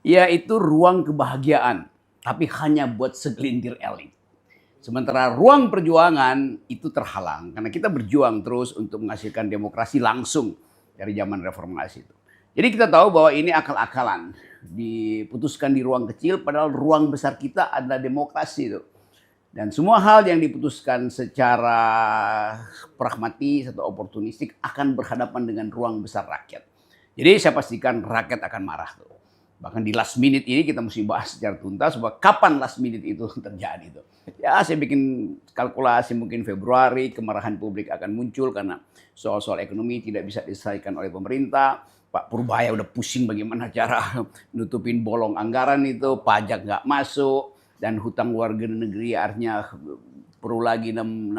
yaitu ruang kebahagiaan, tapi hanya buat segelintir elit. Sementara ruang perjuangan itu terhalang karena kita berjuang terus untuk menghasilkan demokrasi langsung dari zaman reformasi itu. Jadi kita tahu bahwa ini akal-akalan diputuskan di ruang kecil, padahal ruang besar kita adalah demokrasi itu. Dan semua hal yang diputuskan secara pragmatis atau oportunistik akan berhadapan dengan ruang besar rakyat. Jadi saya pastikan rakyat akan marah tuh. Bahkan di last minute ini kita mesti bahas secara tuntas bahwa kapan last minute itu terjadi tuh. Ya saya bikin kalkulasi mungkin Februari kemarahan publik akan muncul karena soal-soal ekonomi tidak bisa diselesaikan oleh pemerintah. Pak Purbaya udah pusing bagaimana cara nutupin bolong anggaran itu, pajak nggak masuk, dan hutang luar negeri artinya perlu lagi 600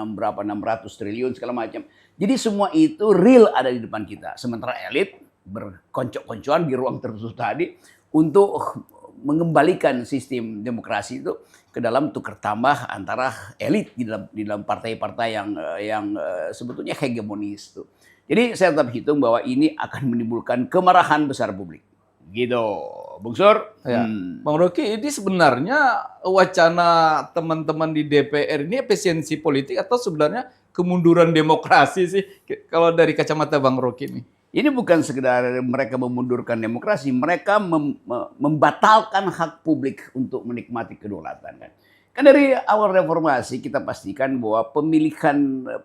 triliun segala macam. Jadi semua itu real ada di depan kita. Sementara elit berkoncok-koncokan di ruang tertutup tadi untuk mengembalikan sistem demokrasi itu ke dalam tukar tambah antara elit di dalam partai-partai yang sebetulnya hegemonis tuh. Jadi saya tetap hitung bahwa ini akan menimbulkan kemarahan besar publik. Gitu, Bung Sur. Ya. Bang Rocky, ini sebenarnya wacana teman-teman di DPR ini efisiensi politik atau sebenarnya kemunduran demokrasi sih kalau dari kacamata Bang Rocky ini? Ini bukan sekedar mereka memundurkan demokrasi, mereka membatalkan hak publik untuk menikmati kedaulatan kan. Kan dari awal reformasi kita pastikan bahwa pemilihan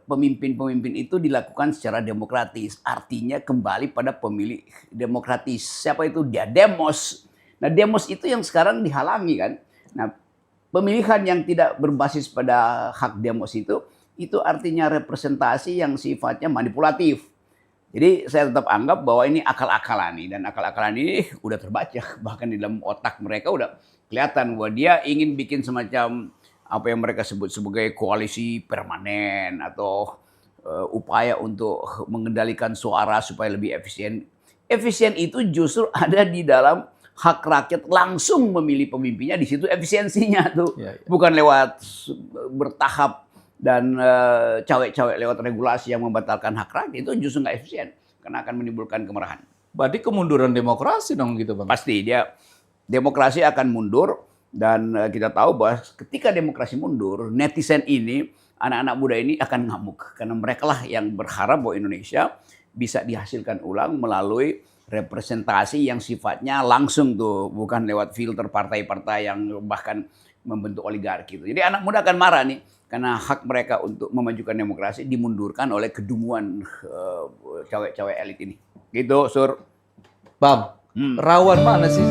pemimpin-pemimpin itu dilakukan secara demokratis. Artinya kembali pada pemilih demokratis. Siapa itu? Dia demos. Nah demos itu yang sekarang dihalangi kan. Nah pemilihan yang tidak berbasis pada hak demos itu artinya representasi yang sifatnya manipulatif. Jadi saya tetap anggap bahwa ini akal-akalan nih, dan akal-akalan ini udah terbaca, bahkan di dalam otak mereka udah kelihatan bahwa dia ingin bikin semacam apa yang mereka sebut sebagai koalisi permanen atau upaya untuk mengendalikan suara supaya lebih efisien. Efisien itu justru ada di dalam hak rakyat langsung memilih pemimpinnya, di situ efisiensinya tuh. Ya. Bukan lewat bertahap dan cawe-cawe lewat regulasi yang membatalkan hak rakyat, itu justru nggak efisien karena akan menimbulkan kemarahan. Berarti kemunduran demokrasi dong gitu Bang? Pasti demokrasi akan mundur, dan kita tahu bahwa ketika demokrasi mundur, netizen ini, anak-anak muda ini akan ngamuk karena mereka lah yang berharap bahwa Indonesia bisa dihasilkan ulang melalui representasi yang sifatnya langsung tuh, bukan lewat filter partai-partai yang bahkan membentuk oligarki itu. Jadi anak muda akan marah nih karena hak mereka untuk memajukan demokrasi dimundurkan oleh kedunguan cawe-cawe elit ini. Gitu, Sur. Bang, rawan mana sih